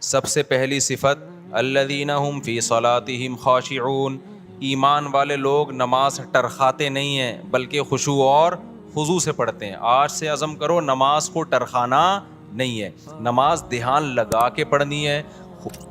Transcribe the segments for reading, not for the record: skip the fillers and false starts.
سب سے پہلی صفت الذین هم فی صلاتہم خاشعون، ایمان والے لوگ نماز ٹرخاتے نہیں ہیں بلکہ خشوع اور خضوع سے پڑھتے ہیں. آج سے عزم کرو نماز کو ٹرخانا نہیں ہے، نماز دھیان لگا کے پڑھنی ہے.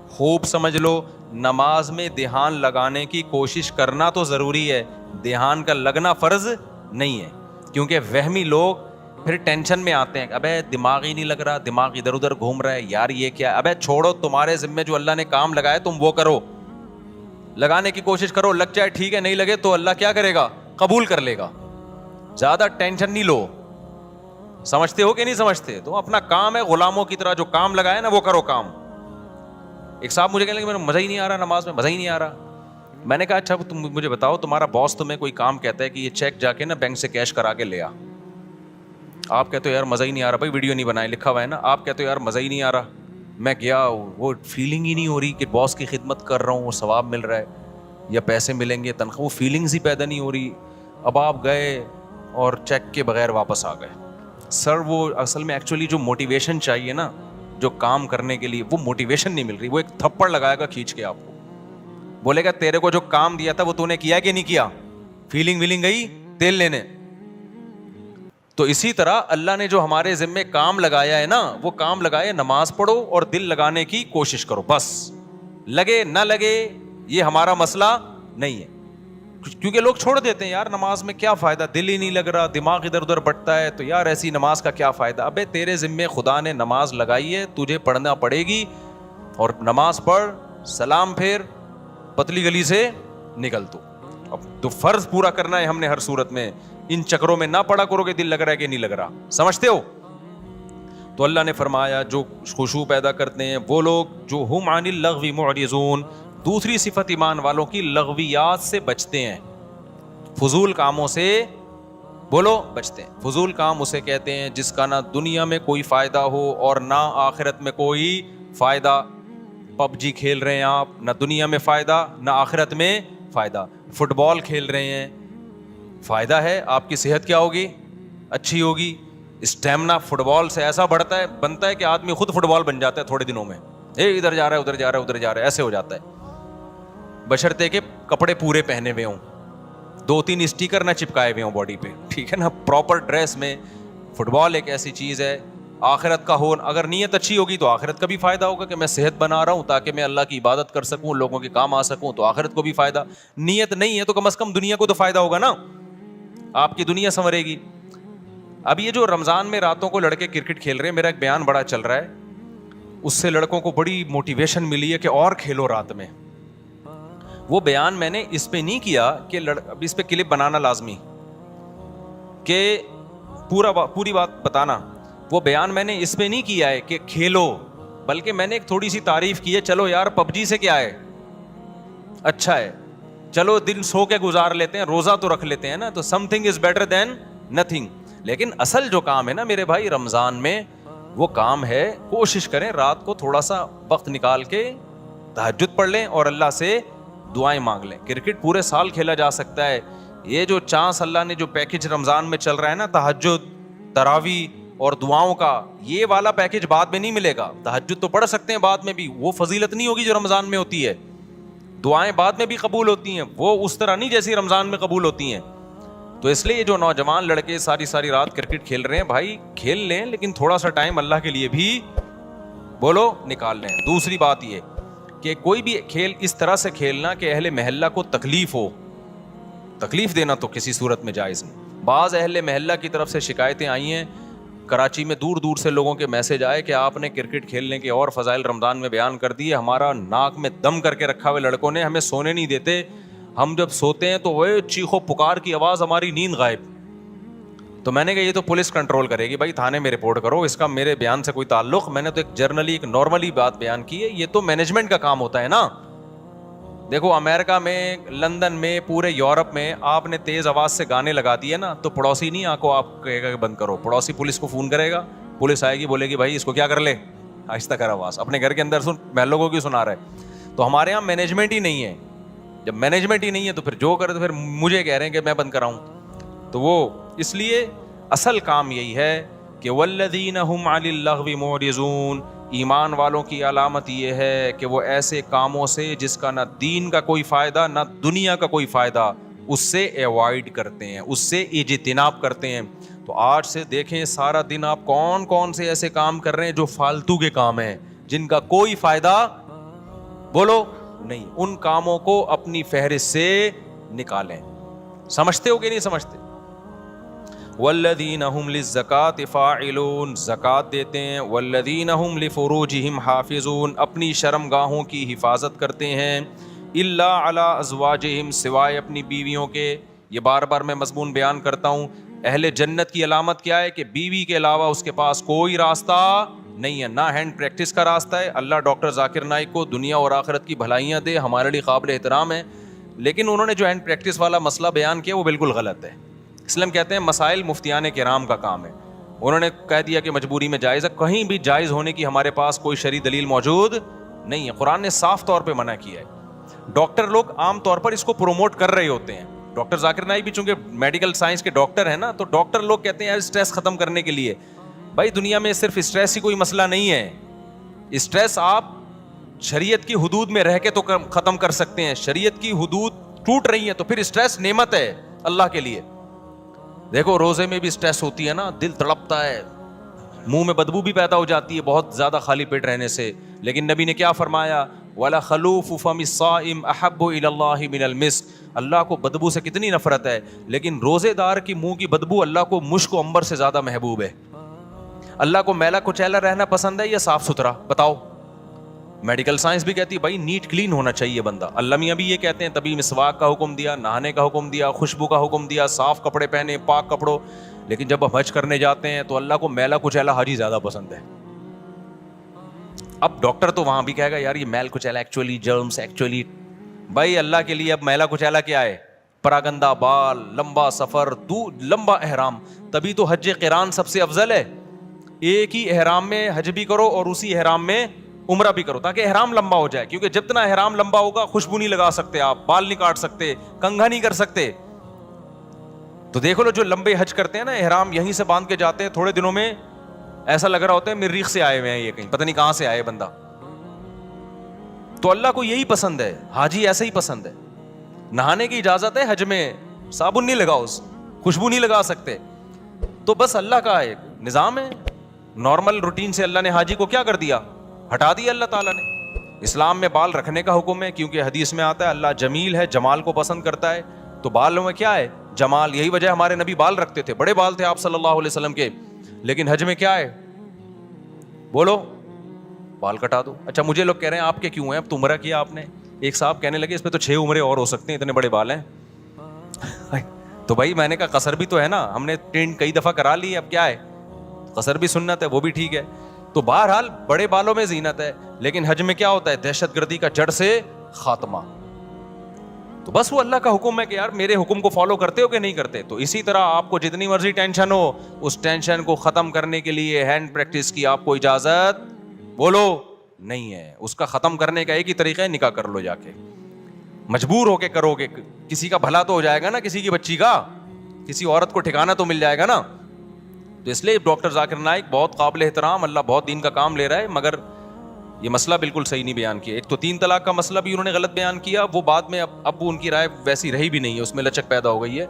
خوب سمجھ لو، نماز میں دھیان لگانے کی کوشش کرنا تو ضروری ہے، دھیان کا لگنا فرض نہیں ہے. کیونکہ وہمی لوگ پھر ٹینشن میں آتے ہیں، ابے دماغ ہی نہیں لگ رہا، دماغ ادھر ادھر گھوم رہا ہے، یار یہ کیا. ابے چھوڑو، تمہارے ذمے جو اللہ نے کام لگایا تم وہ کرو، لگانے کی کوشش کرو، لگ جائے ٹھیک ہے، نہیں لگے تو اللہ کیا کرے گا؟ قبول کر لے گا. زیادہ ٹینشن نہیں لو. سمجھتے ہو کہ نہیں سمجھتے؟ تو اپنا کام ہے غلاموں کی طرح، جو کام لگایا نا وہ کرو کام. ایک صاحب مجھے کہنے لگے میرا مزہ ہی نہیں آ رہا نماز میں، مزہ ہی نہیں آ رہا. میں نے کہا اچھا تم مجھے بتاؤ، تمہارا باس تمہیں کوئی کام کہتا ہے کہ یہ چیک جا کے نا بینک سے کیش کرا کے لے آ، آپ کہتے ہو یار مزہ ہی نہیں آ رہا. بھائی ویڈیو نہیں بنائے، لکھا ہوا ہے نا. آپ کہتے ہو یار مزہ ہی نہیں آ رہا. میں گیا، وہ فیلنگ ہی نہیں ہو رہی کہ باس کی خدمت کر رہا ہوں، وہ ثواب مل رہا ہے یا پیسے ملیں گے تنخواہ، وہ فیلنگز ہی پیدا نہیں ہو رہی. اب آپ گئے اور چیک کے بغیر واپس آ گئے. سر وہ اصل میں ایکچولی جو موٹیویشن چاہیے نا جو کام کرنے کے لیے، وہ موٹیویشن نہیں مل رہی. وہ ایک تھپڑ لگائے گا کھینچ کے آپ کو، بولے گا تیرے کو جو کام دیا تھا وہ تو نے کیا کہ نہیں کیا، فیلنگ ویلنگ گئی تیل لینے. تو اسی طرح اللہ نے جو ہمارے ذمے کام لگایا ہے نا، وہ کام لگائے نماز پڑھو اور دل لگانے کی کوشش کرو. بس لگے نہ لگے یہ ہمارا مسئلہ نہیں ہے. کیونکہ لوگ چھوڑ دیتے ہیں، یار نماز میں کیا فائدہ، دل ہی نہیں لگ رہا، دماغ ادھر ادھر بٹتا ہے، تو یار ایسی نماز کا کیا فائدہ. ابے تیرے ذمے خدا نے نماز لگائی ہے، تجھے پڑھنا پڑے گی، اور نماز پڑھ، سلام پھیر، پتلی گلی سے نکل. اب تو فرض پورا کرنا ہے ہم نے ہر صورت میں. ان چکروں میں نہ پڑا کرو کہ دل لگ رہا ہے کہ نہیں لگ رہا. سمجھتے ہو؟ تو اللہ نے فرمایا جو خشوع پیدا کرتے ہیں وہ لوگ جو ہم عن اللغو معرضون. دوسری صفت ایمان والوں کی لغویات سے بچتے ہیں، فضول کاموں سے بولو بچتے ہیں. فضول کام اسے کہتے ہیں جس کا نہ دنیا میں کوئی فائدہ ہو اور نہ آخرت میں کوئی فائدہ. پب جی کھیل رہے ہیں آپ، نہ دنیا میں فائدہ نہ آخرت میں فائدہ. فٹ بال کھیل رہے ہیں، فائدہ ہے، آپ کی صحت کیا ہوگی؟ اچھی ہوگی. اسٹیمنا فٹ بال سے ایسا بنتا ہے کہ آدمی خود فٹ بال بن جاتا ہے تھوڑے دنوں میں. ادھر جا رہا ہے ادھر جا رہا ہے ادھر جا رہا ہے، ایسے ہو جاتا ہے. بشرطے کہ کپڑے پورے پہنے ہوئے ہوں، 2-3 اسٹیکر نہ چپکائے ہوئے ہوں باڈی پہ، ٹھیک ہے نا، پراپر ڈریس میں. فٹ بال ایک ایسی چیز ہے آخرت کا ہو، اگر نیت اچھی ہوگی تو آخرت کا بھی فائدہ ہوگا کہ میں صحت بنا رہا ہوں تاکہ میں اللہ کی عبادت کر سکوں، لوگوں کے کام آ سکوں، تو آخرت کو بھی فائدہ. نیت نہیں ہے تو کم از کم دنیا کو تو فائدہ ہوگا نا، آپ کی دنیا سنورے گی. اب یہ جو رمضان میں راتوں کو لڑکے کرکٹ کھیل رہے ہیں، میرا ایک بیان بڑا چل رہا ہے، اس سے لڑکوں کو بڑی موٹیویشن ملی ہے کہ اور کھیلو رات میں. وہ بیان میں نے اس پہ نہیں کیا کہ اب اس پہ کلپ بنانا لازمی کہ پوری بات بتانا. وہ بیان میں نے اس پہ نہیں کیا ہے کہ کھیلو، بلکہ میں نے ایک تھوڑی سی تعریف کی ہے. چلو یار پب جی سے کیا ہے، اچھا ہے، چلو دن سو کے گزار لیتے ہیں، روزہ تو رکھ لیتے ہیں نا، تو some thing is better than nothing. لیکن اصل جو کام ہے نا میرے بھائی رمضان میں، وہ کام ہے کوشش کریں رات کو تھوڑا سا وقت نکال کے تہجد پڑھ لیں اور اللہ سے دعائیں مانگ لیں. کرکٹ پورے سال کھیلا جا سکتا ہے. یہ جو چانس اللہ نے جو پیکج رمضان میں چل رہا ہے نا، تہجد، تراویح اور دعاؤں کا، یہ والا پیکج بعد میں نہیں ملے گا. تہجد تو پڑھ سکتے ہیں بعد میں بھی، وہ فضیلت نہیں ہوگی جو رمضان میں ہوتی ہے. دعائیں بعد میں بھی قبول ہوتی ہیں، وہ اس طرح نہیں جیسی رمضان میں قبول ہوتی ہیں. تو اس لیے جو نوجوان لڑکے ساری رات کرکٹ کھیل رہے ہیں، بھائی کھیل لیں لیکن تھوڑا سا ٹائم اللہ کے لیے بھی بولو نکال لیں. دوسری بات یہ کہ کوئی بھی کھیل اس طرح سے کھیلنا کہ اہل محلہ کو تکلیف ہو. تکلیف دینا تو کسی صورت میں جائز نہیں. بعض اہل محلہ کی طرف سے شکایتیں آئی ہیں، کراچی میں دور دور سے لوگوں کے میسج آئے کہ آپ نے کرکٹ کھیلنے کے اور فضائل رمضان میں بیان کر دیے، ہمارا ناک میں دم کر کے رکھا ہوئے لڑکوں نے، ہمیں سونے نہیں دیتے، ہم جب سوتے ہیں تو وہ چیخو پکار کی آواز، ہماری نیند غائب. تو میں نے کہا یہ تو پولیس کنٹرول کرے گی، بھائی تھانے میں رپورٹ کرو، اس کا میرے بیان سے کوئی تعلق. میں نے تو ایک جرنلی ایک نارملی بات بیان کی ہے، یہ تو مینجمنٹ کا کام ہوتا ہے نا. دیکھو امریکہ میں، لندن میں، پورے یورپ میں آپ نے تیز آواز سے گانے لگا دیے نا تو پڑوسی نہیں آ کو آپ کہے گا کہ بند کرو، پڑوسی پولیس کو فون کرے گا، پولیس آئے گی بولے گی بھائی اس کو کیا کر لے، آہستہ کر آواز، اپنے گھر کے اندر سن، محلوں کو کیوں سنا رہا ہے. تو ہمارے یہاں مینجمنٹ ہی نہیں ہے. جب مینجمنٹ ہی نہیں ہے تو پھر جو کرے تو پھر مجھے کہہ رہے ہیں کہ میں بند کراؤں. تو وہ اس لیے اصل کام یہی ہے کہ والذین هم عن اللغو معرضون، ایمان والوں کی علامت یہ ہے کہ وہ ایسے کاموں سے جس کا نہ دین کا کوئی فائدہ نہ دنیا کا کوئی فائدہ اس سے ایوائڈ کرتے ہیں, اس سے اجتناب کرتے ہیں. تو آج سے دیکھیں سارا دن آپ کون کون سے ایسے کام کر رہے ہیں جو فالتو کے کام ہیں, جن کا کوئی فائدہ بولو نہیں. ان کاموں کو اپنی فہرست سے نکالیں. سمجھتے ہو کہ نہیں سمجھتے؟ والذین هم للزکاة فاعلون, زکوٰۃ دیتے ہیں. والذین هم لفروجہم حافظون, اپنی شرمگاہوں کی حفاظت کرتے ہیں. الا علی ازواجہم, سوائے اپنی بیویوں کے. یہ بار بار میں مضمون بیان کرتا ہوں. اہل جنت کی علامت کیا ہے کہ بیوی کے علاوہ اس کے پاس کوئی راستہ نہیں ہے, نہ ہینڈ پریکٹس کا راستہ ہے. اللہ ڈاکٹر ذاکر نائک کو دنیا اور آخرت کی بھلائیاں دے, ہمارے لیے قابل احترام ہے, لیکن انہوں نے جو ہینڈ پریکٹس والا مسئلہ بیان کیا وہ بالکل غلط ہے. اسلام کہتے ہیں مسائل مفتیان کرام کا کام ہے. انہوں نے کہہ دیا کہ مجبوری میں جائز ہے, کہیں بھی جائز ہونے کی ہمارے پاس کوئی شرعی دلیل موجود نہیں ہے. قرآن نے صاف طور پہ منع کیا ہے. ڈاکٹر لوگ عام طور پر اس کو پروموٹ کر رہے ہوتے ہیں. ڈاکٹر ذاکر نائک بھی چونکہ میڈیکل سائنس کے ڈاکٹر ہیں نا, تو ڈاکٹر لوگ کہتے ہیں یار اسٹریس ختم کرنے کے لیے. بھائی دنیا میں صرف اسٹریس ہی کوئی مسئلہ نہیں ہے. اسٹریس آپ شریعت کی حدود میں رہ کے تو ختم کر سکتے ہیں. شریعت کی حدود ٹوٹ رہی ہیں تو پھر اسٹریس نعمت ہے اللہ کے لیے. دیکھو روزے میں بھی اسٹریس ہوتی ہے نا, دل تڑپتا ہے, منہ میں بدبو بھی پیدا ہو جاتی ہے بہت زیادہ خالی پیٹ رہنے سے. لیکن نبی نے کیا فرمایا؟ وَلَخَلُوفُ فَمِ الصَّائِمِ أَحَبُّ إِلَى اللَّهِ مِنَ الْمِسْكِ. اللہ کو بدبو سے کتنی نفرت ہے, لیکن روزے دار کی منہ کی بدبو اللہ کو مشک و عنبر سے زیادہ محبوب ہے. اللہ کو میلا کچیلا رہنا پسند ہے یا صاف ستھرا؟ بتاؤ. میڈیکل سائنس بھی کہتی ہے بھائی نیٹ کلین ہونا چاہیے بندہ. اللہ میاں بھی یہ کہتے ہیں, تبھی مسواک کا حکم دیا, نہانے کا حکم دیا, خوشبو کا حکم دیا, صاف کپڑے پہنے, پاک کپڑوں. لیکن جب ہم حج کرنے جاتے ہیں تو اللہ کو میلا کچیلا حاجی زیادہ پسند ہے. اب ڈاکٹر تو وہاں بھی کہے گا یار یہ میل کچیلا ایکچولی جرمس ایکچولی. بھائی اللہ کے لیے اب میلا کچیلا کیا ہے؟ پراگندہ بال, لمبا سفر, لمبا احرام. تبھی تو حج قران سب سے افضل ہے. ایک ہی احرام میں حج بھی کرو اور اسی احرام میں عمرہ بھی کرو, تاکہ احرام لمبا ہو جائے. کیونکہ جتنا احرام لمبا ہوگا خوشبو نہیں لگا سکتے آپ, بال نہیں کاٹ سکتے, کنگھا نہیں کر سکتے. تو دیکھو لو جو لمبے حج کرتے ہیں نا, احرام یہیں سے باندھ کے جاتے ہیں, تھوڑے دنوں میں ایسا لگ رہا ہوتا ہے مریخ سے آئے ہوئے ہیں, یہ کہیں پتہ نہیں کہاں سے آئے بندہ. تو اللہ کو یہی پسند ہے, حاجی ایسے ہی پسند ہے. نہانے کی اجازت ہے حج میں, صابن نہیں لگاؤ, خوشبو نہیں لگا سکتے. تو بس اللہ کا ایک نظام ہے, نارمل روٹین سے اللہ نے حاجی کو کیا کر دیا؟ ہٹا دیا اللہ تعالیٰ نے. اسلام میں بال رکھنے کا حکم ہے, کیونکہ حدیث میں آتا ہے اللہ جمیل ہے, جمال کو پسند کرتا ہے. تو بالوں میں کیا ہے؟ جمال. یہی وجہ ہمارے نبی بال رکھتے تھے, بڑے بال تھے آپ صلی اللہ علیہ وسلم کے. لیکن حج میں کیا ہے؟ بولو, بال کٹا دو. اچھا مجھے لوگ کہہ رہے ہیں آپ کے کیوں ہیں, اب تو عمرہ کیا آپ نے. ایک صاحب کہنے لگے اس پہ تو 6 عمرے اور ہو سکتے ہیں, اتنے بڑے بال ہیں. تو بھائی میں نے کہا قصر بھی تو ہے نا, ہم نے ٹرین کئی دفعہ کرا لی, اب کیا ہے, قصر بھی سنت ہے, وہ بھی ٹھیک ہے. تو بہرحال بڑے بالوں میں زینت ہے, لیکن حج میں کیا ہوتا ہے؟ دہشت گردی کا جڑ سے خاتمہ. تو بس وہ اللہ کا حکم ہے کہ یار میرے حکم کو فالو کرتے ہو کہ نہیں کرتے. تو اسی طرح آپ کو جتنی مرضی ٹینشن ہو, اس ٹینشن کو ختم کرنے کے لیے ہینڈ پریکٹس کی آپ کو اجازت بولو نہیں ہے. اس کا ختم کرنے کا ایک ہی طریقہ ہے, نکاح کر لو جا کے. مجبور ہو کے کرو گے, کسی کا بھلا تو ہو جائے گا نا, کسی کی بچی کا, کسی عورت کو ٹھکانہ تو مل جائے گا نا. تو اس لیے ڈاکٹر ذاکر نائک بہت قابل احترام, اللہ بہت دین کا کام لے رہا ہے, مگر یہ مسئلہ بالکل صحیح نہیں بیان کیا. ایک تو 3 طلاق کا مسئلہ بھی انہوں نے غلط بیان کیا, وہ بعد میں اب ان کی رائے ویسی رہی بھی نہیں ہے, اس میں لچک پیدا ہو گئی ہے.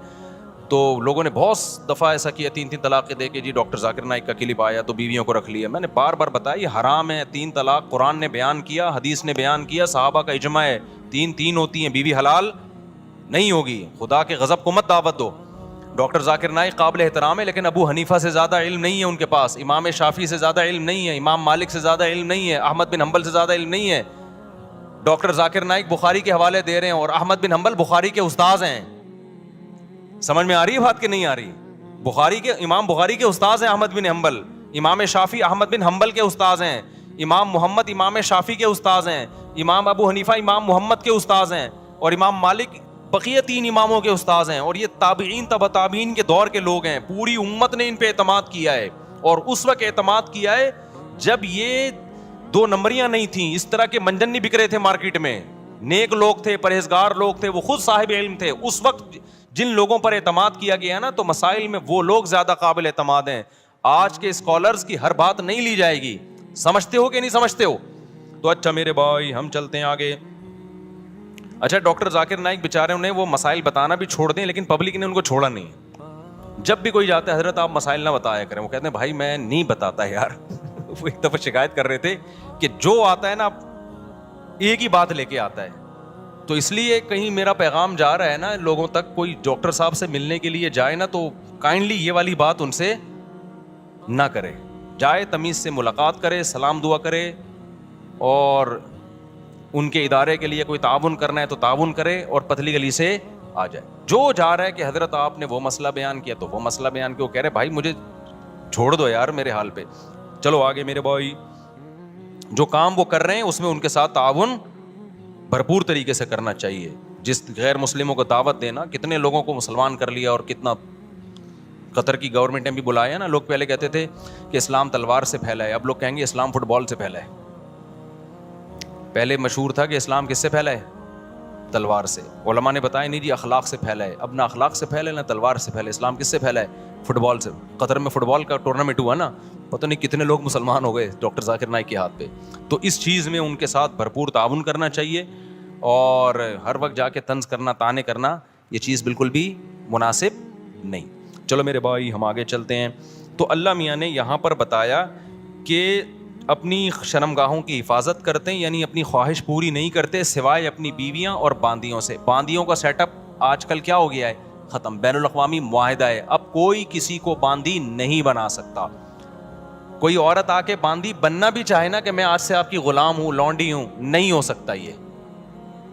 تو لوگوں نے بہت دفعہ ایسا کیا, 3 طلاقیں دے کے جی ڈاکٹر ذاکر نائک کا کلپ آیا تو بیویوں کو رکھ لیا. میں نے بار بار بتایا یہ حرام ہے. 3 طلاق قرآن نے بیان کیا, حدیث نے بیان کیا, صحابہ کا اجماع ہے, 3 ہوتی ہیں, بیوی حلال نہیں ہوگی. خدا کے غضب کو مت دعوت دو. ڈاکٹر ذاکر نائک قابل احترام ہے, لیکن ابو حنیفہ سے زیادہ علم نہیں ہے ان کے پاس, امام شافعی سے زیادہ علم نہیں ہے, امام مالک سے زیادہ علم نہیں ہے, احمد بن حنبل سے زیادہ علم نہیں ہے. ڈاکٹر ذاکر نائک بخاری کے حوالے دے رہے ہیں اور احمد بن حنبل بخاری کے استاذ ہیں. سمجھ میں آ رہی ہے بات کہ نہیں آ رہی؟ امام بخاری کے استاذ ہیں احمد بن حنبل, امام شافعی احمد بن حنبل کے استاذ ہیں, امام محمد امام شافعی کے استاذ ہیں, امام ابو حنیفہ امام محمد کے استاذ ہیں, اور امام مالک بقیہ 3 اماموں کے استاذ ہیں. اور یہ تابعین تبع تابعین کے دور کے لوگ ہیں. پوری امت نے ان پہ اعتماد کیا ہے, اور اس وقت اعتماد کیا ہے جب یہ 2 نمبریاں نہیں تھیں, اس طرح کے منجن نہیں بک رہے تھے مارکیٹ میں. نیک لوگ تھے, پرہیزگار لوگ تھے, وہ خود صاحب علم تھے. اس وقت جن لوگوں پر اعتماد کیا گیا نا, تو مسائل میں وہ لوگ زیادہ قابل اعتماد ہیں. آج کے اسکالرز کی ہر بات نہیں لی جائے گی. سمجھتے ہو کہ نہیں سمجھتے ہو؟ تو اچھا میرے بھائی ہم چلتے ہیں آگے. اچھا ڈاکٹر ذاکر نائک بیچارے انہیں وہ مسائل بتانا بھی چھوڑ دیں, لیکن پبلک نے ان کو چھوڑا نہیں. جب بھی کوئی جاتا ہے حضرت آپ مسائل نہ بتایا کریں, وہ کہتے ہیں بھائی میں نہیں بتاتا یار. وہ ایک دفعہ شکایت کر رہے تھے کہ جو آتا ہے نا ایک ہی بات لے کے آتا ہے. تو اس لیے کہیں میرا پیغام جا رہا ہے نا لوگوں تک, کوئی ڈاکٹر صاحب سے ملنے کے لیے جائے نا تو کائنڈلی یہ والی بات ان سے نہ کرے. جائے تمیز سے ملاقات کرے, سلام دعا کرے, اور ان کے ادارے کے لیے کوئی تعاون کرنا ہے تو تعاون کرے, اور پتلی گلی سے آ جائے. جو جا رہا ہے کہ حضرت آپ نے وہ مسئلہ بیان کیا تو وہ مسئلہ بیان کیا, وہ کہہ رہے بھائی مجھے چھوڑ دو یار میرے حال پہ, چلو آگے میرے بھائی. جو کام وہ کر رہے ہیں اس میں ان کے ساتھ تعاون بھرپور طریقے سے کرنا چاہیے. جس غیر مسلموں کو دعوت دینا, کتنے لوگوں کو مسلمان کر لیا, اور کتنا قطر کی گورنمنٹ نے بھی بلایا نا. لوگ پہلے کہتے تھے کہ اسلام تلوار سے پھیلا ہے, اب لوگ کہیں گے اسلام فٹ بال سے پھیلا ہے. پہلے مشہور تھا کہ اسلام کس سے پھیلا ہے؟ تلوار سے. علماء نے بتایا نہیں جی اخلاق سے پھیلا ہے. اب نہ اخلاق سے پھیلا ہے نہ تلوار سے پھیلا ہے. اسلام کس سے پھیلا ہے؟ فٹ بال سے. قطر میں فٹ بال کا ٹورنامنٹ ہوا نا, پتہ نہیں کتنے لوگ مسلمان ہو گئے ڈاکٹر ذاکر نائک کے ہاتھ پہ. تو اس چیز میں ان کے ساتھ بھرپور تعاون کرنا چاہیے, اور ہر وقت جا کے طنز کرنا, طعنے کرنا, یہ چیز بالکل بھی مناسب نہیں. چلو میرے بھائی ہم آگے چلتے ہیں. تو اللہ میاں نے یہاں پر بتایا کہ اپنی شرمگاہوں کی حفاظت کرتے ہیں, یعنی اپنی خواہش پوری نہیں کرتے سوائے اپنی بیویاں اور باندیوں سے. باندیوں کا سیٹ اپ آج کل کیا ہو گیا ہے؟ ختم. بین الاقوامی معاہدہ ہے, اب کوئی کسی کو باندی نہیں بنا سکتا. کوئی عورت آ کے باندی بننا بھی چاہے نا کہ میں آج سے آپ کی غلام ہوں, لونڈی ہوں, نہیں ہو سکتا. یہ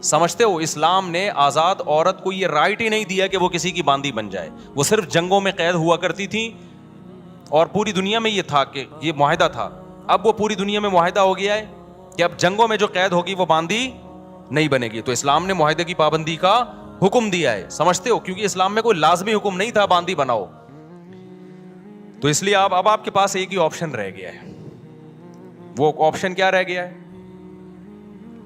سمجھتے ہو اسلام نے آزاد عورت کو یہ رائٹ ہی نہیں دیا کہ وہ کسی کی باندی بن جائے. وہ صرف جنگوں میں قید ہوا کرتی تھی, اور پوری دنیا میں یہ تھا کہ یہ معاہدہ تھا. اب وہ پوری دنیا میں معاہدہ ہو گیا ہے کہ اب جنگوں میں جو قید ہوگی وہ باندی نہیں بنے گی. تو اسلام نے معاہدے کی پابندی کا حکم دیا ہے. سمجھتے ہو, کیونکہ اسلام میں کوئی لازمی حکم نہیں تھا باندی بناؤ. تو اس لیے اب آپ کے پاس ایک ہی آپشن رہ گیا ہے. وہ آپشن کیا رہ گیا ہے؟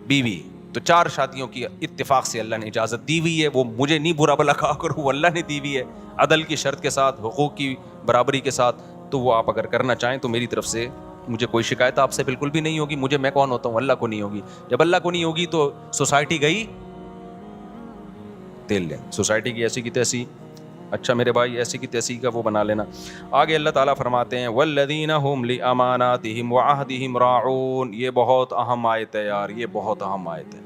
بیوی. تو 4 شادیوں کی اتفاق سے اللہ نے اجازت دی ہوئی ہے. وہ مجھے نہیں برا بلا کہا کروں, وہ اللہ نے دی ہوئی ہے عدل کی شرط کے ساتھ, حقوق کی برابری کے ساتھ. تو وہ آپ اگر کرنا چاہیں تو میری طرف سے مجھے کوئی شکایت آپ سے بالکل بھی نہیں ہوگی. مجھے, میں کون ہوتا ہوں؟ اللہ کو نہیں ہوگی. جب اللہ کو نہیں ہوگی تو سوسائٹی گئی تیل لیں, سوسائٹی کی ایسی کی تیسی. اچھا میرے بھائی ایسی کی تیسی کا وہ بنا لینا. آگے اللہ تعالیٰ فرماتے ہیں والذین هم لاماناتہم وعہدہم راعون. یہ بہت اہم آیت ہے یار, یہ بہت اہم آیت ہے.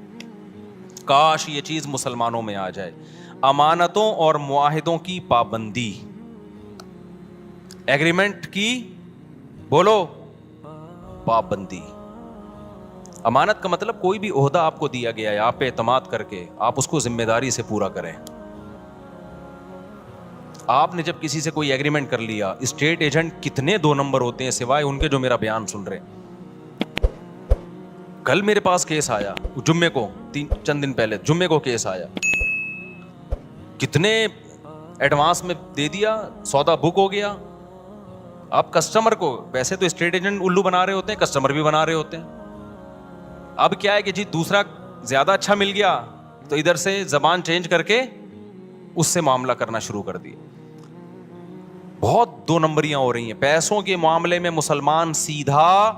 کاش یہ چیز مسلمانوں میں آ جائے. امانتوں اور معاہدوں کی پابندی, ایگریمنٹ کی بولو پابندی. امانت کا مطلب کوئی بھی عہدہ آپ کو دیا گیا ہے, آپ پہ اعتماد کر کے آپ اس کو ذمہ داری سے پورا کریں. آپ نے جب کسی سے کوئی ایگریمنٹ کر لیا, اسٹیٹ ایجنٹ کتنے 2 نمبر ہوتے ہیں سوائے ان کے جو میرا بیان سن رہے ہیں. کل میرے پاس کیس آیا, جمعے کو, چند دن پہلے جمعے کو کیس آیا. کتنے ایڈوانس میں دے دیا, سودا بک ہو گیا. اب کسٹمر کو, ویسے تو اسٹیٹ ایجنٹ الو بنا رہے ہوتے ہیں, کسٹمر بھی بنا رہے ہوتے ہیں. اب کیا ہے کہ جی دوسرا زیادہ اچھا مل گیا تو ادھر سے زبان چینج کر کے اس سے معاملہ کرنا شروع کر دیا. بہت 2 نمبریاں ہو رہی ہیں. پیسوں کے معاملے میں مسلمان سیدھا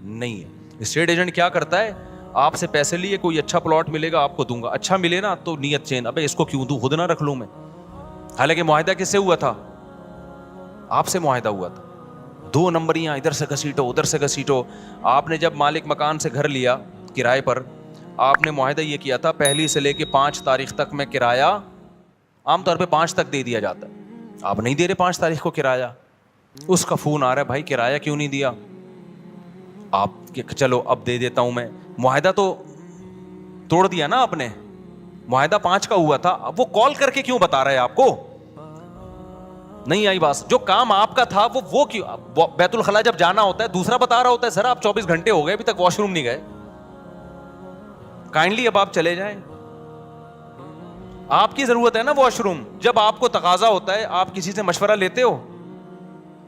نہیں ہے. اسٹیٹ ایجنٹ کیا کرتا ہے, آپ سے پیسے لیے, کوئی اچھا پلاٹ ملے گا آپ کو دوں گا, اچھا ملے نا تو نیت چین, ابے اس کو کیوں دوں, خود نہ رکھ لوں میں. حالانکہ معاہدہ کس سے ہوا تھا؟ آپ سے معاہدہ ہوا تھا. 2 نمبریاں ادھر سے گھسیٹو ادھر سے گھسیٹو. آپ نے جب مالک مکان سے گھر لیا کرائے پر, آپ نے معاہدہ یہ کیا تھا 1 سے لے کے 5 تاریخ تک میں کرایہ, عام طور پہ 5 تک دے دیا جاتا ہے. آپ نہیں دے رہے 5 تاریخ کو کرایہ. اس کا فون آ رہا ہے, بھائی کرایہ کیوں نہیں دیا؟ آپ چلو اب دے دیتا ہوں میں. معاہدہ تو توڑ دیا نا آپ نے, معاہدہ 5 کا ہوا تھا. اب وہ کال کر کے کیوں بتا رہا ہے آپ کو؟ نہیں آئی بات. جو کام آپ کا تھا وہ کیوں, بیت الخلا جب جانا ہوتا ہے دوسرا بتا رہا ہوتا ہے, سر آپ 24 گھنٹے ہو گئے ابھی تک واش روم نہیں گئے, کائنڈلی اب آپ چلے جائیں. آپ کی ضرورت ہے نا واش روم. جب آپ کو تقاضا ہوتا ہے آپ کسی سے مشورہ لیتے ہو,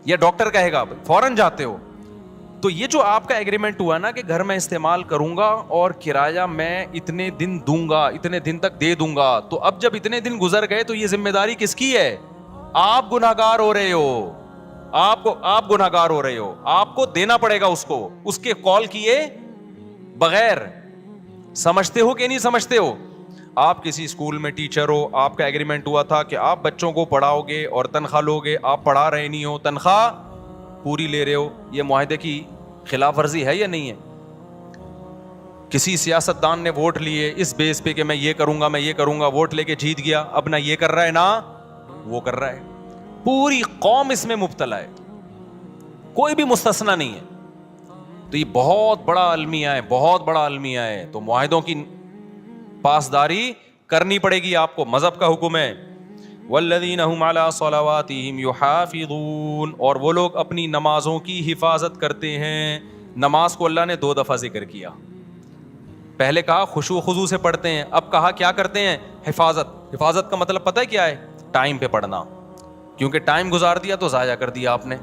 یا ڈاکٹر کہے گا فوراً جاتے ہو. تو یہ جو آپ کا ایگریمنٹ ہوا نا کہ گھر میں استعمال کروں گا اور کرایہ میں اتنے دن دوں گا, اتنے دن تک دے دوں گا, تو اب جب اتنے دن گزر گئے تو یہ ذمہ داری کس کی ہے؟ آپ گنہگار ہو رہے ہو. آپ گناہگار ہو رہے ہو, آپ کو دینا پڑے گا اس کو, اس کے کال کیے بغیر. سمجھتے ہو کہ نہیں سمجھتے ہو؟ آپ کسی اسکول میں ٹیچر ہو, آپ کا ایگریمنٹ ہوا تھا کہ آپ بچوں کو پڑھاؤ گے اور تنخواہ لو گے, آپ پڑھا رہے نہیں ہو, تنخواہ پوری لے رہے ہو, یہ معاہدے کی خلاف ورزی ہے یا نہیں ہے؟ کسی سیاستدان نے ووٹ لیے اس بیس پہ کہ میں یہ کروں گا, میں یہ کروں گا, ووٹ لے کے جیت گیا, اب نہ یہ کر رہا ہے نہ وہ کر رہا ہے, پوری قوم اس میں مبتلا ہے, کوئی بھی مستثنا نہیں ہے. تو یہ بہت بڑا المیہ ہے, بہت بڑا المیہ ہے. تو معاہدوں کی پاسداری کرنی پڑے گی آپ کو, مذہب کا حکم ہے. والذین هم علی صلواتہم یحافظون, اور وہ لوگ اپنی نمازوں کی حفاظت کرتے ہیں. نماز کو اللہ نے 2 دفعہ ذکر کیا, پہلے کہا خشوع خضوع سے پڑھتے ہیں, اب کہا کیا کرتے ہیں؟ حفاظت. حفاظت کا مطلب پتہ ہے کیا ہے؟ ٹائم پہ پڑھنا, کیونکہ ٹائم گزار دیا تو ضائع کر دیا آپ نے,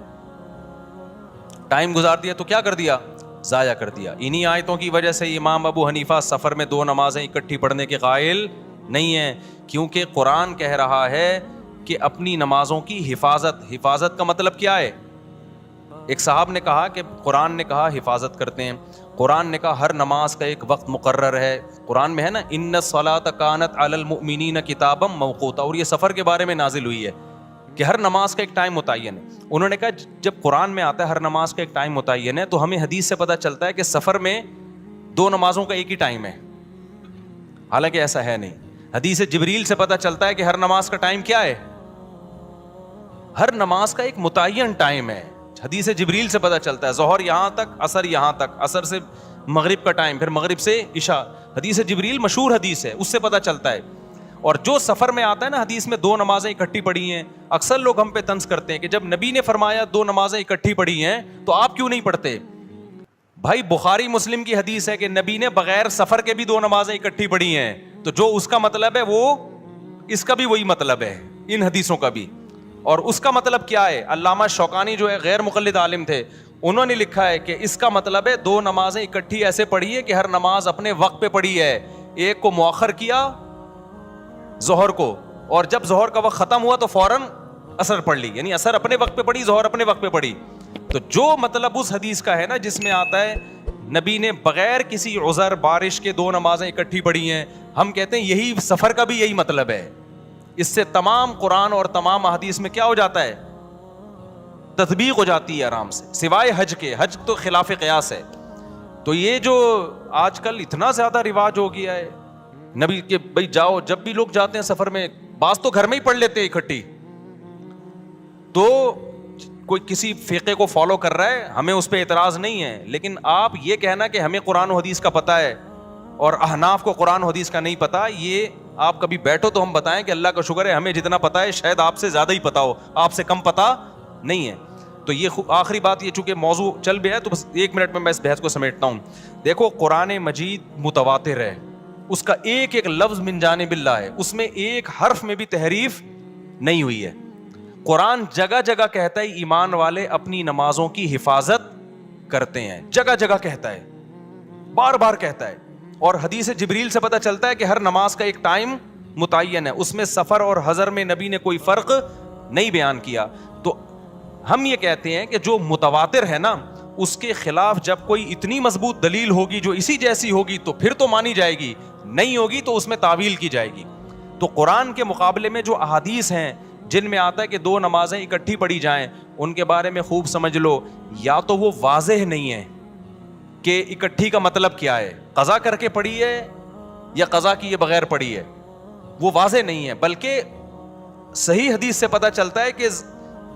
ٹائم گزار دیا تو کیا کر دیا؟ ضائع کر دیا. انہی آیتوں کی وجہ سے امام ابو حنیفہ سفر میں 2 نمازیں اکٹھی پڑھنے کے قائل نہیں ہیں, کیونکہ قرآن کہہ رہا ہے کہ اپنی نمازوں کی حفاظت. حفاظت کا مطلب کیا ہے؟ ایک صاحب نے کہا کہ قرآن نے کہا حفاظت کرتے ہیں, قرآن نے کہا ہر نماز کا ایک وقت مقرر ہے. قرآن میں ہے نا ان الصلاۃ کانت علی المؤمنین کتابا موقوتا, اور یہ سفر کے بارے میں نازل ہوئی ہے کہ ہر نماز کا ایک ٹائم متعین ہے. انہوں نے کہا جب قرآن میں آتا ہے ہر نماز کا ایک ٹائم متعین ہے, تو ہمیں حدیث سے پتہ چلتا ہے کہ سفر میں 2 نمازوں کا ایک ہی ٹائم ہے, حالانکہ ایسا ہے نہیں. حدیث جبریل سے پتہ چلتا ہے کہ ہر نماز کا ٹائم کیا ہے؟ ہر نماز کا ایک متعین ٹائم ہے. حدیث جبریل سے پتہ چلتا ہے ظہر یہاں تک, عصر یہاں تک, عصر سے مغرب کا ٹائم, پھر مغرب سے عشاء. حدیث جبریل مشہور حدیث ہے, اس سے پتہ چلتا ہے. اور جو سفر میں آتا ہے نا حدیث میں 2 نمازیں اکٹھی پڑھی ہیں, اکثر لوگ ہم پہ طنز کرتے ہیں کہ جب نبی نے فرمایا 2 نمازیں اکٹھی پڑھی ہیں تو آپ کیوں نہیں پڑھتے؟ بھائی بخاری مسلم کی حدیث ہے کہ نبی نے بغیر سفر کے بھی 2 نمازیں اکٹھی پڑھی ہیں, تو جو اس کا مطلب ہے وہ اس کا بھی وہی مطلب ہے, ان حدیثوں کا بھی. اور اس کا مطلب کیا ہے؟ علامہ شوکانی جو ہے غیر مقلد عالم تھے, انہوں نے لکھا ہے کہ اس کا مطلب ہے 2 نمازیں اکٹھی ایسے پڑھی ہے کہ ہر نماز اپنے وقت پہ پڑھی ہے. ایک کو مؤخر کیا ظہر کو, اور جب ظہر کا وقت ختم ہوا تو فوراً عصر پڑھ لی, یعنی عصر اپنے وقت پہ پڑھی, ظہر اپنے وقت پہ پڑھی. تو جو مطلب اس حدیث کا ہے نا جس میں آتا ہے نبی نے بغیر کسی عذر بارش کے 2 نمازیں اکٹھی پڑھی ہیں, ہم کہتے ہیں یہی سفر کا بھی یہی مطلب ہے. اس سے تمام قرآن اور تمام احادیث میں کیا ہو جاتا ہے؟ تطبیق ہو جاتی ہے آرام سے, سوائے حج کے. حج تو خلاف قیاس ہے. تو یہ جو آج کل اتنا زیادہ رواج ہو گیا ہے نبی کہ بھائی جاؤ, جب بھی لوگ جاتے ہیں سفر میں, بعض تو گھر میں ہی پڑھ لیتے ہیں اکٹھی, تو کوئی کسی فقہ کو فالو کر رہا ہے, ہمیں اس پہ اعتراض نہیں ہے. لیکن آپ یہ کہنا کہ ہمیں قرآن و حدیث کا پتہ ہے اور احناف کو قرآن و حدیث کا نہیں پتہ, یہ آپ کبھی بیٹھو تو ہم بتائیں کہ اللہ کا شکر ہے ہمیں جتنا پتہ ہے شاید آپ سے زیادہ ہی پتہ ہو, آپ سے کم پتہ نہیں ہے. تو یہ آخری بات, یہ چونکہ موضوع چل گیا ہے تو بس 1 منٹ میں اس بحث کو سمیٹتا ہوں. دیکھو قرآن مجید متواتر ہے, اس کا ایک ایک لفظ من جانب اللہ ہے, اس میں ایک حرف میں بھی تحریف نہیں ہوئی ہے. قرآن جگہ جگہ کہتا ہے ایمان والے اپنی نمازوں کی حفاظت کرتے ہیں, جگہ جگہ کہتا ہے, بار بار کہتا ہے. اور حدیث جبریل سے پتہ چلتا ہے کہ ہر نماز کا ایک ٹائم متعین ہے, اس میں سفر اور حضر میں نبی نے کوئی فرق نہیں بیان کیا. تو ہم یہ کہتے ہیں کہ جو متواتر ہے نا اس کے خلاف جب کوئی اتنی مضبوط دلیل ہوگی جو اسی جیسی ہوگی تو پھر تو مانی جائے گی, نہیں ہوگی تو اس میں تعویل کی جائے گی. تو قرآن کے مقابلے میں جو احادیث ہیں جن میں آتا ہے کہ 2 نمازیں اکٹھی پڑھی جائیں, ان کے بارے میں خوب سمجھ لو, یا تو وہ واضح نہیں ہے کہ اکٹھی کا مطلب کیا ہے, قضا کر کے پڑھی ہے یا قضا کیے بغیر پڑھی ہے, وہ واضح نہیں ہے. بلکہ صحیح حدیث سے پتہ چلتا ہے کہ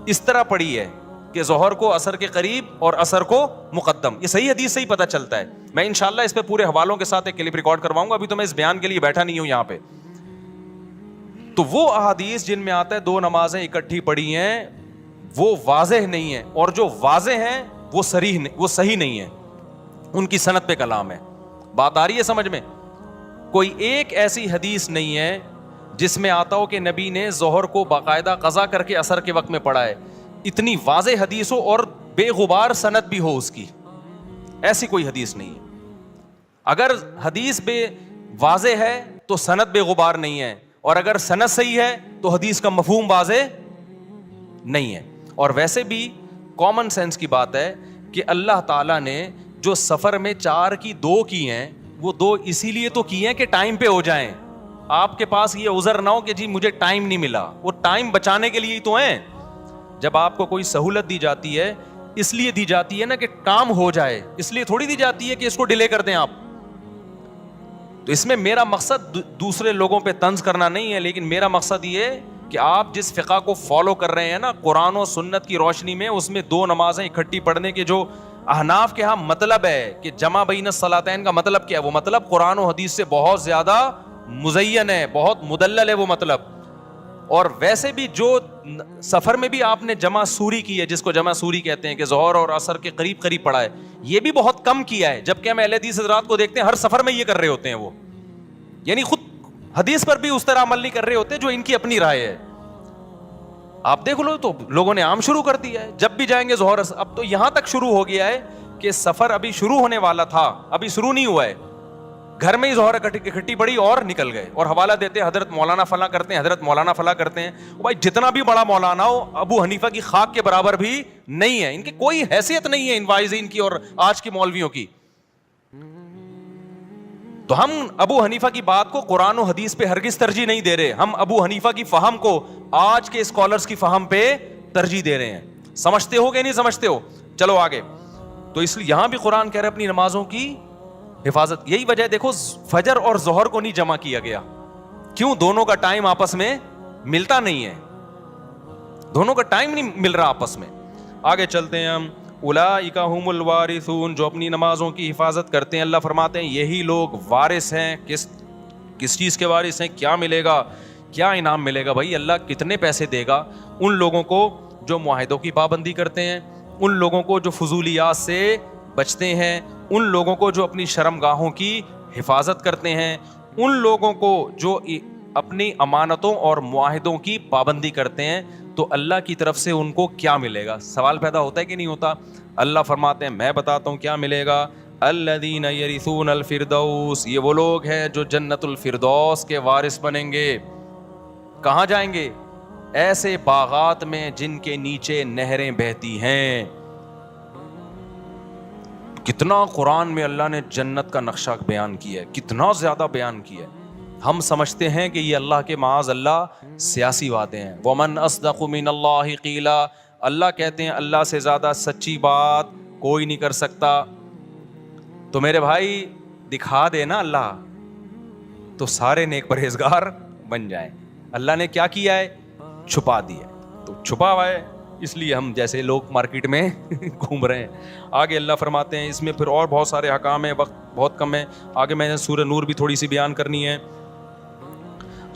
اس طرح پڑھی ہے کہ ظہر کو عصر کے قریب اور عصر کو مقدم, یہ صحیح حدیث سے ہی پتہ چلتا ہے. میں انشاءاللہ اس پہ پورے حوالوں کے ساتھ ایک کلپ ریکارڈ کرواؤں گا, ابھی تو میں اس بیان کے لیے بیٹھا نہیں ہوں یہاں پہ. تو وہ احادیث جن میں آتا ہے 2 نمازیں اکٹھی پڑھی ہیں وہ واضح نہیں ہے, اور جو واضح ہیں وہ صحیح نہیں ہے, ان کی سند پہ کلام ہے. بات آ رہی ہے سمجھ میں؟ کوئی ایک ایسی حدیث نہیں ہے جس میں آتا ہو کہ نبی نے ظہر کو باقاعدہ قضا کر کے عصر کے وقت میں پڑھا ہے. اتنی واضح حدیث ہو اور بے غبار سند بھی ہو اس کی, ایسی کوئی حدیث نہیں ہے. اگر حدیث بے واضح ہے تو سند بے غبار نہیں ہے, اور اگر سند صحیح ہے تو حدیث کا مفہوم واضح نہیں ہے. اور ویسے بھی کامن سینس کی بات ہے کہ اللہ تعالیٰ نے جو سفر میں 4 کی 2 کی ہیں, وہ 2 اسی لیے تو کی ہیں کہ ٹائم پہ ہو جائیں. آپ کے پاس یہ عذر نہ ہو کہ جی مجھے ٹائم نہیں ملا, وہ ٹائم بچانے کے لیے ہی تو ہیں. جب آپ کو کوئی سہولت دی جاتی ہے اس لیے دی جاتی ہے نا کہ کام ہو جائے, اس لیے تھوڑی دی جاتی ہے کہ اس کو ڈیلے کر دیں آپ. تو اس میں میرا مقصد دوسرے لوگوں پہ طنز کرنا نہیں ہے, لیکن میرا مقصد یہ کہ آپ جس فقہ کو فالو کر رہے ہیں نا قرآن و سنت کی روشنی میں, اس میں 2 نمازیں اکٹھی پڑھنے کے جو احناف کے ہاں مطلب ہے کہ جمع بین الصلاتین کا مطلب کیا ہے, وہ مطلب قرآن و حدیث سے بہت زیادہ مزین ہے, بہت مدلل ہے وہ مطلب. اور ویسے بھی جو سفر میں بھی آپ نے جمع سوری کی ہے, جس کو جمع سوری کہتے ہیں کہ ظہر اور عصر کے قریب قریب پڑھا ہے, یہ بھی بہت کم کیا ہے. جبکہ ہم اہل حدیث حضرات کو دیکھتے ہیں ہر سفر میں یہ کر رہے ہوتے ہیں, وہ یعنی خود حدیث پر بھی اس طرح عمل نہیں کر رہے ہوتے جو ان کی اپنی رائے ہے. آپ دیکھ لو تو لوگوں نے عام شروع کر دیا ہے, جب بھی جائیں گے ظہر. اب تو یہاں تک شروع ہو گیا ہے کہ سفر ابھی شروع ہونے والا تھا, ابھی شروع نہیں ہوا ہے, گھر میں ہی ظہر اکٹھی پڑی اور نکل گئے, اور حوالہ دیتے حضرت مولانا فلاں کرتے ہیں, حضرت مولانا فلاں کرتے ہیں. بھائی جتنا بھی بڑا مولانا ہو ابو حنیفہ کی خاک کے برابر بھی نہیں ہے, ان کی کوئی حیثیت نہیں ہے ان واعظین کی اور آج کے مولویوں کی. تو ہم ابو حنیفہ کی بات کو قرآن و حدیث پہ ہرگز ترجیح نہیں دے رہے, ہم ابو حنیفہ کی فہم کو آج کے اسکالرز کی فہم پہ ترجیح دے رہے ہیں. سمجھتے ہو کہ نہیں سمجھتے ہو؟ چلو آگے. تو اس لیے یہاں بھی قرآن کہہ رہے اپنی نمازوں کی حفاظت. یہی وجہ دیکھو فجر اور ظہر کو نہیں جمع کیا گیا, کیوں؟ دونوں کا ٹائم آپس میں ملتا نہیں ہے, دونوں کا ٹائم نہیں مل رہا آپس میں. آگے چلتے ہیں ہم. اولئک ھم الوارثون, جو اپنی نمازوں کی حفاظت کرتے ہیں, اللہ فرماتے ہیں یہی لوگ وارث ہیں. کس چیز کے وارث ہیں؟ کیا ملے گا, کیا انعام ملے گا؟ بھائی اللہ کتنے پیسے دے گا ان لوگوں کو جو معاہدوں کی پابندی کرتے ہیں, ان لوگوں کو جو فضولیات سے بچتے ہیں, ان لوگوں کو جو اپنی شرمگاہوں کی حفاظت کرتے ہیں, ان لوگوں کو جو اپنی امانتوں اور معاہدوں کی پابندی کرتے ہیں. تو اللہ کی طرف سے ان کو کیا ملے گا؟ سوال پیدا ہوتا ہے کہ نہیں ہوتا؟ اللہ فرماتے ہیں میں بتاتا ہوں کیا ملے گا. الذین یرثون الفردوس, یہ وہ لوگ ہیں جو جنت الفردوس کے وارث بنیں گے. کہاں جائیں گے؟ ایسے باغات میں جن کے نیچے نہریں بہتی ہیں. کتنا قرآن میں اللہ نے جنت کا نقشہ بیان کیا ہے, کتنا زیادہ بیان کیا ہے. ہم سمجھتے ہیں کہ یہ اللہ کے معاذ اللہ سیاسی باتیں ہیں. ومن اصدق من اللہ قیلا, اللہ کہتے ہیں اللہ سے زیادہ سچی بات کوئی نہیں کر سکتا. تو میرے بھائی دکھا دے نا اللہ, تو سارے نیک پرہیزگار بن جائیں. اللہ نے کیا کیا ہے؟ چھپا دیا, تو چھپا ہوا ہے, اس لیے ہم جیسے لوگ مارکیٹ میں گھوم رہے ہیں. آگے اللہ فرماتے ہیں اس میں پھر اور بہت سارے حکام ہیں, وقت بہت کم ہے. آگے میں نے سورہ نور بھی تھوڑی سی بیان کرنی ہے.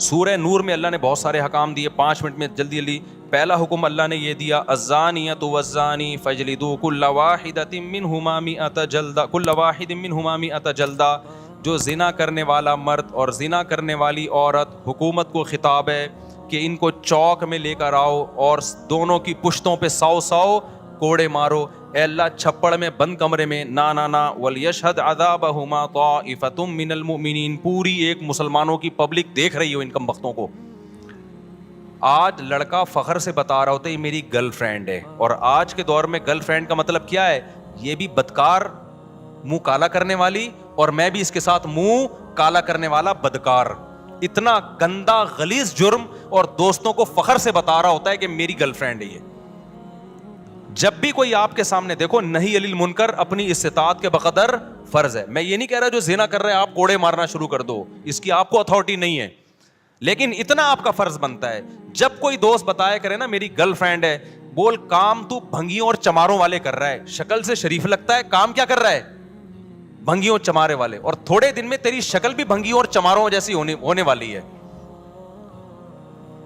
سورہ نور میں اللہ نے بہت سارے حکام دیے, 5 منٹ میں جلدی جلدی. پہلا حکم اللہ نے یہ دیا, الزانیۃ والزانی فاجلدوا کل واحدۃ منہما مئۃ جلدہ, کل واحد منہما مئۃ جلدہ. جو زنا کرنے والا مرد اور زنا کرنے والی عورت, حکومت کو خطاب ہے کہ ان کو چوک میں لے کر آؤ اور دونوں کی پشتوں پہ 100 کوڑے مارو. اے اللہ چھپڑ میں بند کمرے میں نا. وَلْيَشْهَدْ عَذَابَهُمَا طَائِفَةٌ مِّنَ الْمُؤْمِنِينَ, پوری ایک مسلمانوں کی پبلک دیکھ رہی ہو ان کم بختوں کو. آج لڑکا فخر سے بتا رہا ہوتا ہے یہ میری گرل فرینڈ ہے, اور آج کے دور میں گرل فرینڈ کا مطلب کیا ہے؟ یہ بھی بدکار, منہ کالا کرنے والی, اور میں بھی اس کے ساتھ منہ کالا کرنے والا بدکار. اتنا گندا غلیظ جرم, اور دوستوں کو فخر سے بتا رہا ہوتا ہے کہ میری گرل فرینڈ ہے یہ. جب بھی کوئی آپ کے سامنے دیکھو, نہی علی المنکر اپنی استطاعت کے بقدر فرض ہے. میں یہ نہیں کہہ رہا جو زنا کر رہے ہیں آپ کوڑے مارنا شروع کر دو, اس کی آپ کو اتھارٹی نہیں ہے, لیکن اتنا آپ کا فرض بنتا ہے جب کوئی دوست بتایا کرے نا میری گرل فرینڈ ہے, بول کام تو بھنگیوں اور چماروں والے کر رہا ہے, شکل سے شریف لگتا ہے, کام کیا کر رہا ہے؟ بھنگیوں چمارے والے, اور تھوڑے دن میں تیری شکل بھی بھنگیوں اور چماروں جیسی ہونے والی ہے.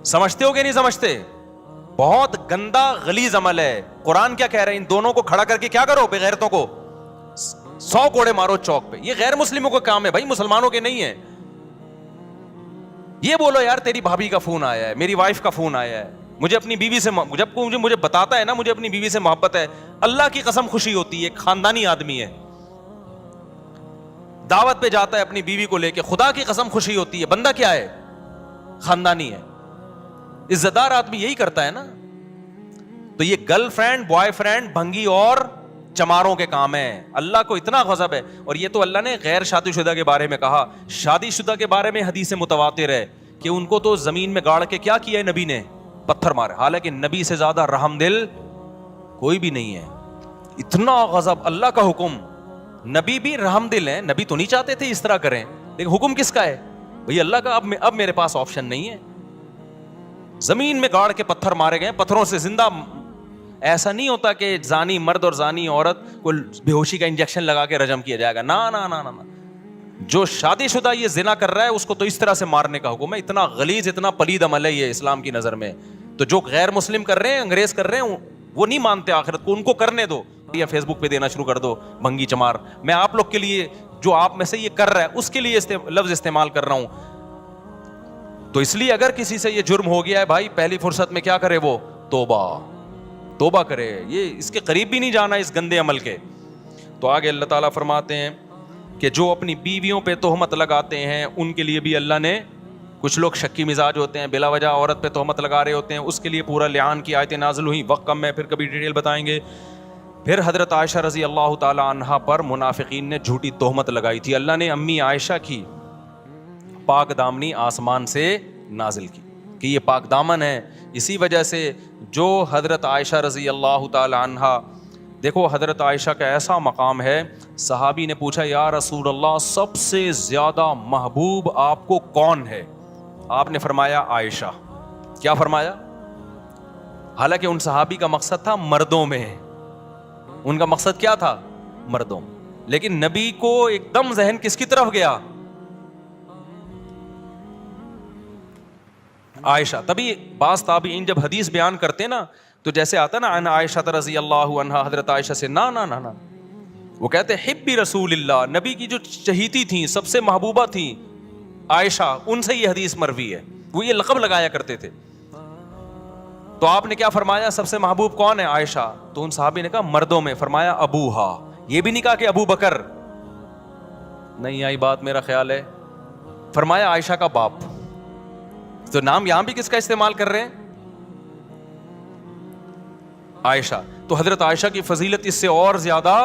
سمجھتے ہو کہ نہیں سمجھتے؟ بہت گندا غلیظ عمل ہے. قرآن کیا کہہ رہے ہیں؟ ان دونوں کو کھڑا کر کے کیا کرو؟ بے غیرتوں کو 100 کوڑے مارو چوک پہ. یہ غیر مسلموں کا کام ہے بھائی, مسلمانوں کے نہیں ہے. یہ بولو یار تیری بھابھی کا فون آیا ہے, میری وائف کا فون آیا ہے, مجھے اپنی بیوی سے, جب کوئی مجھے بتاتا ہے نا مجھے اپنی بیوی سے محبت ہے, اللہ کی قسم خوشی ہوتی ہے. ایک خاندانی آدمی ہے, دعوت پہ جاتا ہے اپنی بیوی کو لے کے, خدا کی قسم خوشی ہوتی ہے. بندہ کیا ہے؟ خاندانی ہے, عزت دار آدمی یہی کرتا ہے نا. تو یہ گرل فرینڈ بوائے فرینڈ بھنگی اور چماروں کے کام ہے. اللہ کو اتنا غضب ہے. اور یہ تو اللہ نے غیر شادی شدہ کے بارے میں کہا. شادی شدہ کے بارے میں حدیث متواتر ہے کہ ان کو تو زمین میں گاڑ کے کیا کیا ہے نبی نے, پتھر مارے. حالانکہ نبی سے زیادہ رحم دل کوئی بھی نہیں ہے. اتنا غضب, اللہ کا حکم. نبی بھی رحم دل ہیں, نبی تو نہیں چاہتے تھے اس طرح کریں, لیکن حکم کس کا ہے بھئی, اللہ کا. اب میرے پاس آپشن نہیں ہے. زمین میں گاڑ کے پتھر مارے گئے, پتھروں سے زندہ. ایسا نہیں ہوتا کہ زانی مرد اور زانی عورت کو بے ہوشی کا انجیکشن لگا کے رجم کیا جائے گا. نا نا نا نا, جو شادی شدہ یہ زنا کر رہا ہے اس کو تو اس طرح سے مارنے کا حکم ہے. اتنا غلیظ, اتنا پلید عمل ہے یہ اسلام کی نظر میں. تو جو غیر مسلم کر رہے ہیں, انگریز کر رہے ہیں, وہ نہیں مانتے آخرت کو, ان کو کرنے دو. یا فیس بک پہ دینا شروع کر دو بھنگی چمار. میں آپ لوگ کے لیے, جو آپ میں سے یہ کر رہا ہے اس کے لیے لفظ استعمال کر رہا ہوں. تو اس لیے اگر کسی سے یہ جرم ہو گیا ہے بھائی, پہلی فرصت میں کیا کرے وہ, توبہ کرے. یہ اس کے قریب بھی نہیں جانا اس گندے عمل کے. تو آگے اللہ تعالیٰ فرماتے ہیں کہ جو اپنی بیویوں پہ تہمت لگاتے ہیں ان کے لیے بھی اللہ نے, کچھ لوگ شکی مزاج ہوتے ہیں, بلا وجہ عورت پہ تہمت لگا رہے ہوتے ہیں, اس کے لیے پورا لعان کی آیتیں نازل ہوئی. وقت کم ہے, پھر کبھی ڈیٹیل بتائیں گے. پھر حضرت عائشہ رضی اللہ تعالی عنہا پر منافقین نے جھوٹی تہمت لگائی تھی. اللہ نے امی عائشہ کی پاک دامنی آسمان سے نازل کی کہ یہ پاک دامن ہے. اسی وجہ سے جو حضرت عائشہ رضی اللہ تعالی عنہا, دیکھو حضرت عائشہ کا ایسا مقام ہے, صحابی نے پوچھا یا رسول اللہ سب سے زیادہ محبوب آپ کو کون ہے؟ آپ نے فرمایا عائشہ. کیا فرمایا؟ حالانکہ ان صحابی کا مقصد تھا مردوں میں, ان کا مقصد کیا تھا, مردوں. لیکن نبی کو ایک دم ذہن کس کی طرف گیا, عائشہ. تبھی بعض تابعین جب حدیث بیان کرتے نا تو جیسے آتا نا ان عائشہ رضی اللہ عنہا, حضرت عائشہ سے نا نا نا نا, وہ کہتے حبی رسول اللہ, نبی کی جو چہیتی تھیں, سب سے محبوبہ تھیں عائشہ, ان سے یہ حدیث مروی ہے. وہ یہ لقب لگایا کرتے تھے. تو آپ نے کیا فرمایا, سب سے محبوب کون ہے, عائشہ. تو ان صحابی نے کہا مردوں میں. فرمایا ابوہا. یہ بھی نہیں کہا کہ ابو بکر, نہیں آئی بات میرا خیال ہے. فرمایا عائشہ کا باپ. تو نام یہاں بھی کس کا استعمال کر رہے ہیں, عائشہ. تو حضرت عائشہ کی فضیلت اس سے اور زیادہ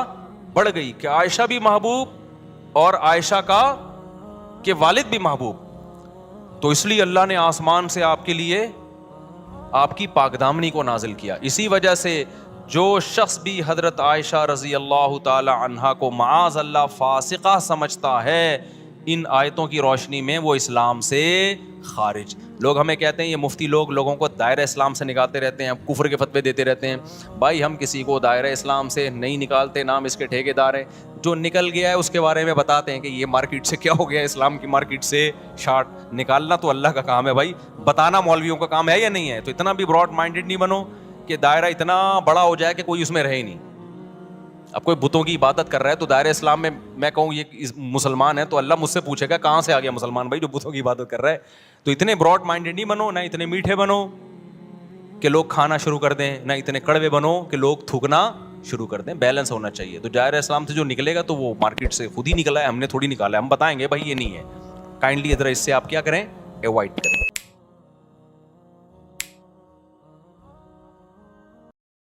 بڑھ گئی کہ عائشہ بھی محبوب اور عائشہ کا کے والد بھی محبوب. تو اس لیے اللہ نے آسمان سے آپ کے لیے آپ کی پاک دامنی کو نازل کیا. اسی وجہ سے جو شخص بھی حضرت عائشہ رضی اللہ تعالی عنہا کو معاذ اللہ فاسقہ سمجھتا ہے, ان آیتوں کی روشنی میں وہ اسلام سے خارج. لوگ ہمیں کہتے ہیں, یہ مفتی لوگ لوگوں کو دائرہ اسلام سے نکالتے رہتے ہیں, کفر کے فتوے دیتے رہتے ہیں. بھائی ہم کسی کو دائرہ اسلام سے نہیں نکالتے, نام اس کے ٹھیکیدار ہیں. جو نکل گیا ہے اس کے بارے میں بتاتے ہیں کہ یہ مارکیٹ سے کیا ہو گیا, اسلام کی مارکیٹ سے شارٹ نکالنا تو اللہ کا کام ہے بھائی, بتانا مولویوں کا کام ہے یا نہیں ہے. تو اتنا بھی براڈ مائنڈیڈ نہیں بنو کہ دائرہ اتنا بڑا ہو جائے کہ کوئی اس میں رہے نہیں. اب کوئی بتوں کی عبادت کر رہا ہے تو دائرہ اسلام میں کہوں یہ مسلمان ہے تو اللہ مجھ سے پوچھے گا کہاں سے آ گیا مسلمان بھائی جو بتوں کی عبادت کر رہا ہے. تو اتنے براڈ مائنڈیڈ نہیں بنو, نہ اتنے میٹھے بنو کہ لوگ کھانا شروع کر دیں, نہ اتنے کڑوے بنو کہ لوگ تھوکنا شروع کر دیں. بیلنس ہونا چاہیے. تو دائرہ اسلام سے جو نکلے گا تو وہ مارکیٹ سے خود ہی نکلا ہے, ہم نے تھوڑی نکالا ہے. ہم بتائیں گے بھائی یہ نہیں ہے. کائنڈلی ادھر اس سے آپ کیا کریں, اوائڈ کریں.